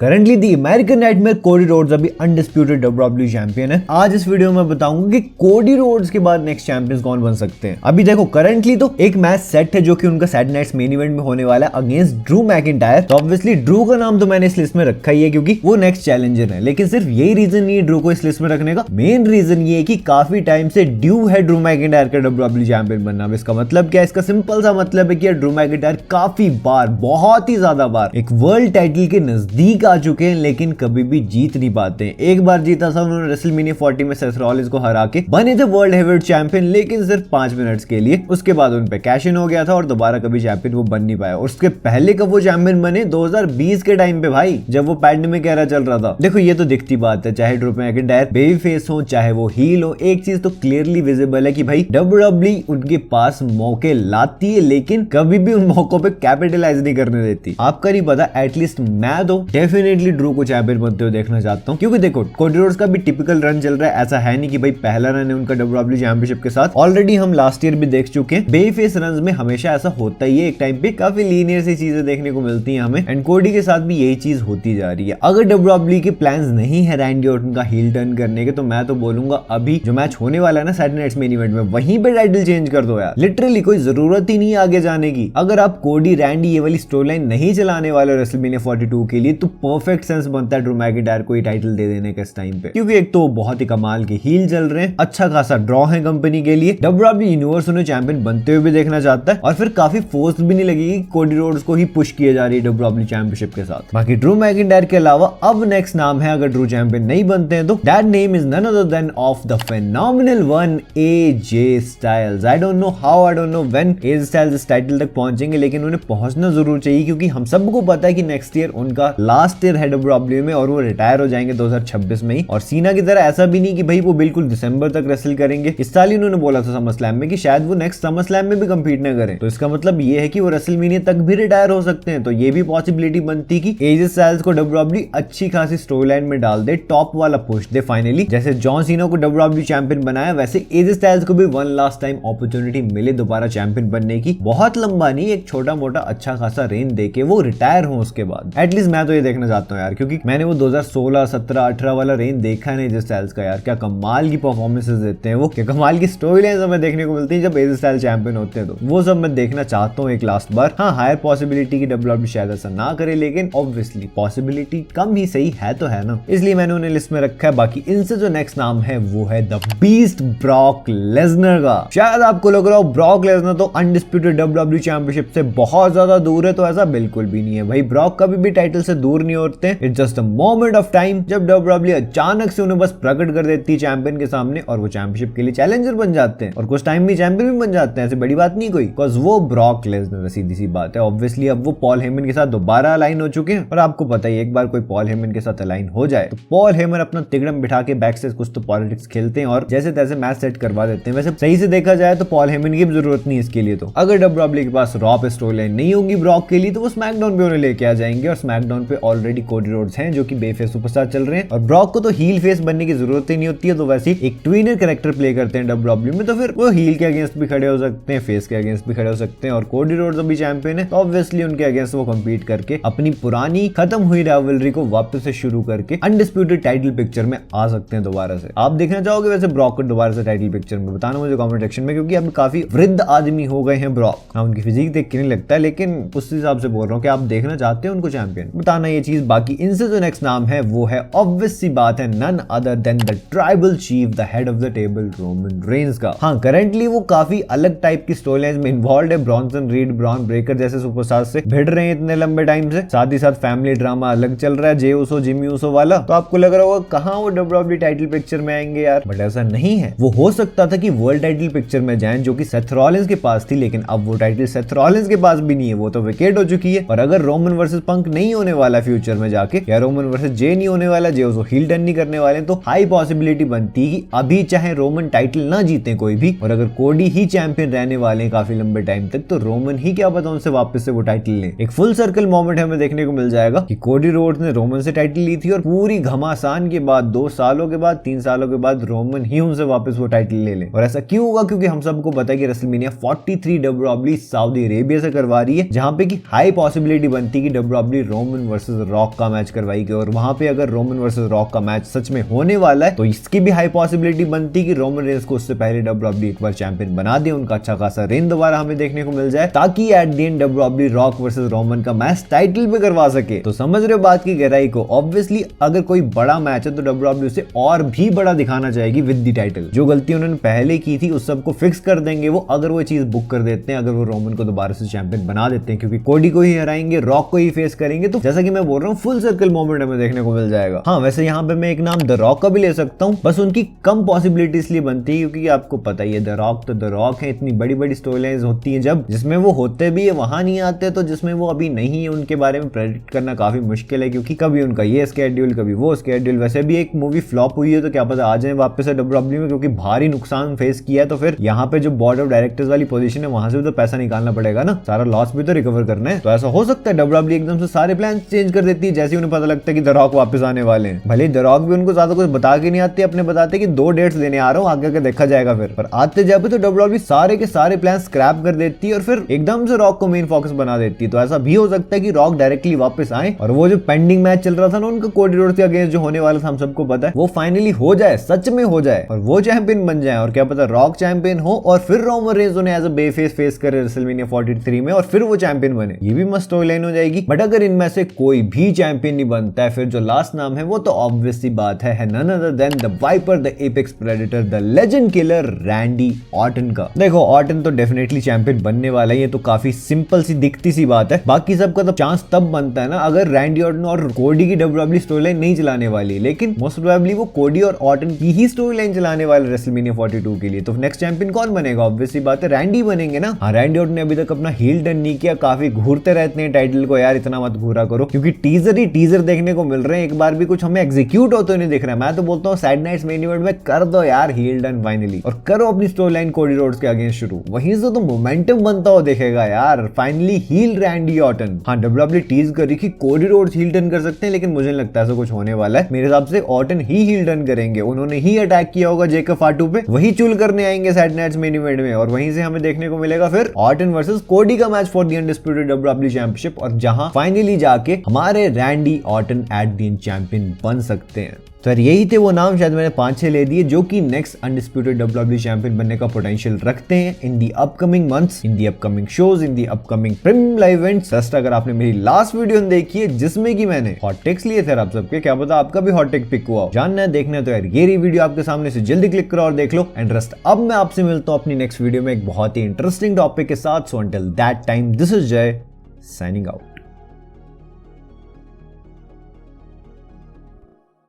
Currently दी American nightmare Cody Rhodes अभी undisputed WWE champion है। आज इस वीडियो में बताऊंगा कि कोडी रोड्स के बाद नेक्स्ट चैंपियंस कौन बन सकते हैं। अभी देखो करंटली तो एक मैच सेट है जो कि उनका सैटरडे नाइट्स मेन इवेंट में होने वाला है अगेंस्ट ड्रू मैकिंटायर। तो ऑब्वियसली ड्रू का नाम तो मैंने इस लिस्ट में रखा ही है क्योंकि वो नेक्स्ट चैलेंजर है, लेकिन सिर्फ यही रीजन नहीं है ड्रू को इस लिस्ट में रखने का। मेन रीजन ये है कि काफी टाइम से ड्यू है ड्रू मैकिंटायर का डब्ल्यूडब्ल्यूई चैंपियन बनना। इसका मतलब क्या है? इसका सिंपल सा मतलब है कि ड्रू मैकिंटायर काफी बार, बहुत ही ज्यादा बार एक वर्ल्ड टाइटल के नजदीक आ चुके हैं, लेकिन कभी भी जीत नहीं पाते हैं। एक बार जीता था उन्होंने रेसलमेनिया 40 में सेथ रॉलिंस को हरा के बने थे वर्ल्ड हेवीवेट चैंपियन, लेकिन सिर्फ 5 मिनट्स के लिए। उसके बाद उन पे कैश इन हो गया था और दोबारा कभी चैंपियन वो बन नहीं पाया। उसके पहले कब वो चैंपियन बने? 2020 के टाइम पे भाई, जब वो पैंडेमिक एरा चल रहा था। देखो ये तो दिखती बात है, चाहे ड्रू मैकिंटायर बेबी फेस हो चाहे वो हील हो, एक चीज तो क्लियरली विजिबल है कि भाई डब्ल्यूडब्ल्यूई उनके पास मौके लाती है, लेकिन कभी भी उन मौकों पे कैपिटलाइज नहीं करने देती। आपका नहीं पता, एटलीस्ट मैं तो डेफिनेटली ड्रू को चैंपियन बनते हुए देखना चाहता हूं, क्योंकि देखो कोडी रोड्स का भी टिपिकल रन चल रहा है। ऐसा है नहीं कि भाई पहला रन है उनका डब्ल्यूडब्ल्यूई चैंपियनशिप के साथ। ऑलरेडी हम लास्ट ईयर भी देख चुके हैं। बेबी फेस रन्स में हमेशा ऐसा होता ही है, एक टाइम पे काफी लीनियर सी चीजें देखने को मिलती हैं हमें, एंड कोडी के साथ भी यही चीज होती जा रही है। अगर डब्ल्यूडब्ल्यूई के प्लान्स नहीं है रैंडी ऑर्टन का हील टर्न करने के, तो मैं तो बोलूंगा अभी जो मैच होने वाला है ना सैटरडे नाइट्स मेन इवेंट में, वहीं पे टाइटल चेंज कर दो यार। लिटरली कोई जरूरत ही नहीं है आगे जाने की। अगर आप कोडी रैंडी ये वाली स्टोरी लाइन नहीं चलाने वाले रेसलमेनिया 42 के लिए, तो परफेक्ट सेंस बनता है ड्रू मैकिंटायर को टाइटल दे देने के इस टाइम पे, क्योंकि एक तो बहुत ही कमाल के हील चल रहे हैं, अच्छा खासा ड्रॉ है कंपनी के लिए। डब्ल्यूडब्ल्यूई यूनिवर्स उन्हें चैंपियन बनते हुए भी देखना चाहता है, और फिर काफी फोर्स भी नहीं लगेगी कोडी रोड्स को ही पुश किया जा रही है डब्ल्यूडब्ल्यूई चैंपियनशिप के साथ। बाकी ड्रू मैकिंटायर के अलावा अब नेक्स्ट नाम है, अगर ड्रू चैंपियन नहीं बनते हैं तो that name is none other than of the phenomenal one AJ Styles. I don't know how, I don't know when AJ Styles इस टाइटल तक पहुंचेंगे, लेकिन उन्हें पहुंचना जरूर चाहिए, क्योंकि हम सबको पता है कि नेक्स्ट ईयर उनका लास्ट ईयर है डब्ल्यूडब्ल्यूई में और वो रिटायर हो जाएंगे 2026 में ही। और सीना की तरह ऐसा भी नहीं कि भाई वो बिल्कुल दिसंबर तक रेसल करेंगे। इस साल ही उन्होंने बोला था समर स्लैम में कि शायद वो नेक्स्ट समर स्लैम में भी कंपीट न करें, तो इसका मतलब ये है कि वो रेसलमेनिया तक भी रिटायर हो सकते हैं। तो ये भी पॉसिबिलिटी बनती कि एजे स्टाइल्स को डब्ल्यूडब्ल्यूई अच्छी खासी स्टोरी लाइन में डाल दे, टॉप वाला पुश दे फाइनली। जैसे जॉन सीना को डब्ल्यूडब्ल्यूई चैंपियन बनाया, वैसे एजे स्टाइल्स को भी वन लास्ट टाइम अपॉर्चुनिटी मिले दोबारा चैंपियन बनने की। बहुत लंबा नहीं, एक छोटा मोटा अच्छा खासा रेन देके वो रिटायर हो उसके बाद। एटलीस्ट मैं तो ये देखना चाहता हूँ यार, क्योंकि मैंने वो 2016, 17, 18 वाला रेन देखा नहीं एजे स्टाइल्स का यार। क्या कमाल की परफॉर्मेंसेस देते हैं वो, क्या कमाल की स्टोरी लाइन हमें देखने को मिलती है जब एजे स्टाइल्स चैंपियन होते हैं। तो वो सब मैं देखना चाहता हूँ एक लास्ट बार। हाँ, हायर पॉसिबिलिटी की डब्ल्यूडब्ल्यूई शायद ऐसा ना करे, लेकिन ऑब्वियसली पॉसिबिलिटी कम ही सही है तो है ना, इसलिए मैंने उन्हें लिस्ट में रखा है। बाकी इनसे जो नेक्स्ट नाम है वो है द बीस्ट ब्रॉक लेसनर का। शायद आपको लग रहा हो ब्रॉक लेसनर तो अनडिस्प्यूटेड डब्ल्यूडब्ल्यूई चैंपियनशिप से बहुत ज्यादा दूर है, तो ऐसा बिल्कुल भी नहीं है भाई। ब्रॉक कभी भी टाइटल से दूर नहीं होते। It's just a moment of time जब डब्ल्यूडब्ल्यूई अचानक से उन्हें बस प्रकट कर देती है चैंपियन के सामने, और वो चैंपियनशिप के लिए चैलेंजर बन जाते हैं, और कुछ टाइम में चैंपियन भी बन जाते हैं। ऐसी बड़ी बात नहीं कोई, बिकॉज वो ब्रॉक लेसनर है, सीधी सी बात है। ऑब्वियसली अब वो पॉल हेमन के साथ दोबारा अलाइन हो चुके हैं, और आपको पता है एक बार कोई पॉल हेमन के साथ अलाइन हो जाए तो पॉल हेमन अपना तिगड़म बिठा के बैक से कुछ तो पॉलिटिक्स खेलते हैं और जैसे तैसे मैच सेट करवा देते हैं। वैसे सही से देखा जाए तो पॉल हेमन की जरूरत नहीं इसके लिए। तो अगर डब्ल्यूडब्ल्यूई के पास रॉ पे स्टोरी लाइन नहीं होगी ब्रॉक के लिए, तो वो स्मैकडाउन पे उन्हें लेके आ जाएंगे, और स्मैकडाउन पे ऑलरेडी कोडी रोड्स हैं जो कि बेफेस सुपरस्टार चल रहे हैं, और ब्रॉक को तो हील फेस बनने की जरूरत ही नहीं होती है। तो वैसे एक ट्विनर कैरेक्टर प्ले करते हैं डब्ल्यूडब्ल्यूई में, तो फिर वो हील के अगेंस्ट भी खड़े हो सकते हैं, फेस के अगेंस्ट भी खड़े हो सकते हैं। और कोडी रोड्स अभी चैंपियन है, तो ऑब्वियसली उनके अगेंस्ट वो कम्पीट करके अपनी पुरानी खत्म हुई राइवलरी को वापस से शुरू करके अनडिस्प्यूटेड टाइटल पिक्चर में आ सकते हैं दोबारा से। आप देखना चाहोगे वैसे ब्रॉक को दोबारा से टाइटल पिक्चर में? बताना मुझे कमेंट सेक्शन में, क्योंकि अब काफी वृद्ध आदमी हो गए हैं ब्रॉक। हाँ, उनकी फिजिक देख के नहीं लगता है, लेकिन उस हिसाब से बोल रहा हूँ कि आप देखना चाहते हैं उनको चैंपियन, बताना ये चीज। बाकी इनसे जो नेक्स्ट नाम है वो है ऑब्वियस सी बात है none other than the tribal chief, the head of the table, Roman Reigns का। हाँ, करंटली वो काफी अलग टाइप की स्टोरी लाइन में इन्वॉल्व है। ब्रॉन्सन रीड, ब्रॉन ब्रेकर जैसे सुपरस्टार से भिड़ रहे हैं इतने लंबे टाइम से, साथ ही साथ फैमिली ड्रामा अलग चल रहा है, जे उसो जिमी उसो वाला। तो आपको लग रहा होगा कहाँ वो डब्ल्यूडब्ल्यूई टाइटल पिक्चर में आएंगे यार, बट ऐसा नहीं है। वो हो सकता था कि वर्ल्ड टाइटल पिक्चर में जाएं, जो कि सेथ रॉलिंस के पास थी, लेकिन अब वो टाइटल सेथ रॉलिंस के पास भी नहीं है, वो तो विकेट हो चुकी है। और अगर रोमन वर्सेस पंक नहीं होने वाला फ्यूचर में जाके, या रोमन वर्सेस जे नहीं होने वाला, जे उसको हील टर्न नहीं करने वाले, तो हाई पॉसिबिलिटी बनती है कि अभी चाहे रोमन टाइटल ना जीते कोई भी, और अगर कोडी ही चैंपियन रहने वाले हैं काफी लंबे टाइम तक, तो रोमन ही क्या पता उनसे वापस से वो टाइटल ले। एक फुल सर्कल मोमेंट हमें देखने को मिल जाएगा कि कोडी रोड्स ने रोमन से टाइटल ली थी, और पूरी घमासान के बाद 2 सालों के बाद 3 सालों के बाद रोमन ही उनसे वापस वो टाइटल ले ले। और ऐसा क्यों होगा? क्योंकि हम सबको पता है कि रेसलमेनिया 43 डब्ल्यूडब्ल्यूई सऊदी अरेबिया से करवा रही है, जहां पे की हाई पॉसिबिलिटी बनती है कि डब्ल्यूडब्ल्यूई रोमन वर्सेस रॉक का मैच करवाई और वहां पे अगर रोमन वर्सेस रॉक का मैच सच में होने वाला है तो इसकी भी हाई पॉसिबिलिटी बनती कि रोमन रेंस को उससे पहले डब्ल्यूडब्ल्यूई एक बार चैंपियन बना दे, उनका अच्छा खासा रेन दोबारा हमें देखने को मिल जाए, ताकि at the end WWE rock versus Roman का मैच टाइटल पे करवा सके। तो समझ रहे हो बात की गहराई को। ऑब्वियसली अगर कोई बड़ा मैच है तो डब्ल्यूडब्ल्यूई से और भी बड़ा दिखाना चाहेगी विद द टाइटल। जो गलती उन्होंने पहले की थी उस सबको फिक्स कर देंगे वो, अगर वो चीज बुक कर देते हैं, अगर वो रोमन को दोबारा से चैंपियन बना देते हैं, क्योंकि कोडी को ही हराएंगे, रॉक को ही फेस करेंगे। तो जैसा कि मैं बोल रहा हूँ फुल सर्कल मोमेंट हमें देखने को मिल जाएगा। हाँ वैसे यहाँ पे मैं एक नाम द रॉक का भी ले सकता हूँ, बस उनकी कम पॉसिबिलिटी इसलिए बनती है क्योंकि आपको पता ही है द रॉक तो द रॉक है। इतनी बड़ी बड़ी स्टोरी लाइन्स होती है जब जिसमें वो होते भी है वहां नहीं आते, तो जिसमें वो अभी नहीं है उनके बारे में प्रेडिक्ट करना काफी मुश्किल है, क्योंकि कभी उनका ये स्केड्यूल कभी वो स्केड्यूल। वैसे भी एक मूवी फ्लॉप हुई है तो क्या पता आ जाए वापस से डब्ल्यूडब्ल्यूई में, क्योंकि भारी नुकसान फेस किया है। तो फिर यहाँ पे जो बोर्ड ऑफ डायरेक्टर्स वाली पोजीशन है वहां से भी तो पैसा निकालना पड़ेगा ना, सारा लॉस भी तो रिकवर करना है। तो ऐसा हो सकता है डब्ल्यूडब्ल्यूई एकदम से सारे प्लान चेंज कर देती है जैसे उन्हें पता लगता है कि द रॉक वापस आने वाले हैं। भले द रॉक भी उनको ज्यादा कुछ बता के नहीं आते, अपने बताते कि 2 डेट्स लेने आ रहा हूँ, आगे देखा जाएगा। फिर पर आते जब तो डब्ल्यूडब्ल्यूई सारे के सारे प्लान स्क्रैप कर देती है और फिर एकदम से रॉक को मेन फोकस बना देती है। तो ऐसा भी हो सकता है कि रॉक डायरेक्टली वापस आए और वो जो पेंडिंग मैच चल रहा था ना उनका कोडी रोड्स के अगेंस्ट जो होने वाला था, हम सबको पता है, वो फाइनली हो जाए, सच में हो जाए और वो चैंपियन बन जाए। और क्या पता रॉक चैंपियन हो और फिर रोमन रेंस उन्हें एज अ बेफेस फेस करे रेसलमेनिया 43 में और फिर वो चैंपियन बने। ये भी मस्त स्टोरी लाइन हो जाएगी। बट अगर इनमें से कोई भी चैंपियन नहीं बनता है, फिर जो लास्ट नाम है वो तो ऑब्वियस सी बात है none other than the viper, the apex predator, the legend killer Randy Orton का। देखो ऑर्टन तो डेफिनेटली चैंपियन बनने वाला है, ये तो काफी सिंपल सी दिखती सी बात है। बाकी सबका तो चांस तब बनता है ना अगर रैंडी ऑर्टन और कोडी की डब्ल्यूडब्ल्यूई स्टोरी लाइन नहीं चलाने वाली, लेकिन मोस्ट प्रोबेबली वो कोडी और ऑर्टन की ही स्टोरी लाइन चलाने वाले रेसलमेनिया 42 के लिए। तो नेक्स्ट चैंपियन कौन बनेगा? ऑब्वियस सी बात है रैंडी बनेंगे ना। हाँ रैंडी ऑर्टन ने अभी तक अपना हील टर्न नहीं किया, काफी घूरते रहते हैं टाइटल को, यार इतना मत घूरा करो, क्योंकि टीजर ही टीजर देखने को मिल रहे हैं, एक बार भी कुछ हमें एग्जीक्यूट होते नहीं दिख रहा है। मैं तो बोलता हूँ सैटरडे नाइट्स मेन इवेंट में कर दो यार हील टर्न फाइनली, और करो अपनी स्टोरी लाइन कोडी रोड्स के अगेंस्ट शुरू, वहीं से तो मोमेंटम बनता हो देखेगा यार। Finally heel Randy Orton. हाँ डब्ल्यूडब्ल्यूई टीज कर रही कि कोडी रोड्स हील टर्न कर सकते हैं, लेकिन मुझे नहीं लगता ऐसा कुछ होने वाला है। मेरे हिसाब से ऑर्टन ही हील टर्न करेंगे, उन्होंने ही अटैक किया होगा जेकब फाटू पे, वही चूल करने आएंगे सैटरडे नाइट्स मेन इवेंट में, और वहीं से हमें देखने को मिलेगा फिर ऑर्टन वर्सेस कोडी का match for the undisputed WWE championship, और जहां फाइनली जाके हमारे Randy Orton at the end champion बन सकते हैं। तो यार यही थे वो नाम, शायद मैंने 5-6 ले दिए जो कि नेक्स्ट अनडिस्प्यूटेड डब्ल्यूडब्ल्यूई चैंपियन बनने का पोटेंशियल रखते हैं in the upcoming months, in the upcoming shows, in the upcoming premium live events. Just अगर आपने मेरी लास्ट वीडियो देखी है जिसमें कि मैंने हॉट टेक्स लिए थे आप सबके, क्या पता आपका भी हॉट टेक पिक हुआ हो, जानना है देखना है तो यार ये वीडियो आपके सामने से जल्दी क्लिक करो और देख लो। एंड रस्ट अब मैं आपसे मिलता हूँ अपनी नेक्स्ट वीडियो में एक बहुत ही इंटरेस्टिंग टॉपिक के साथ। So until that time this is जय साइनिंग आउट।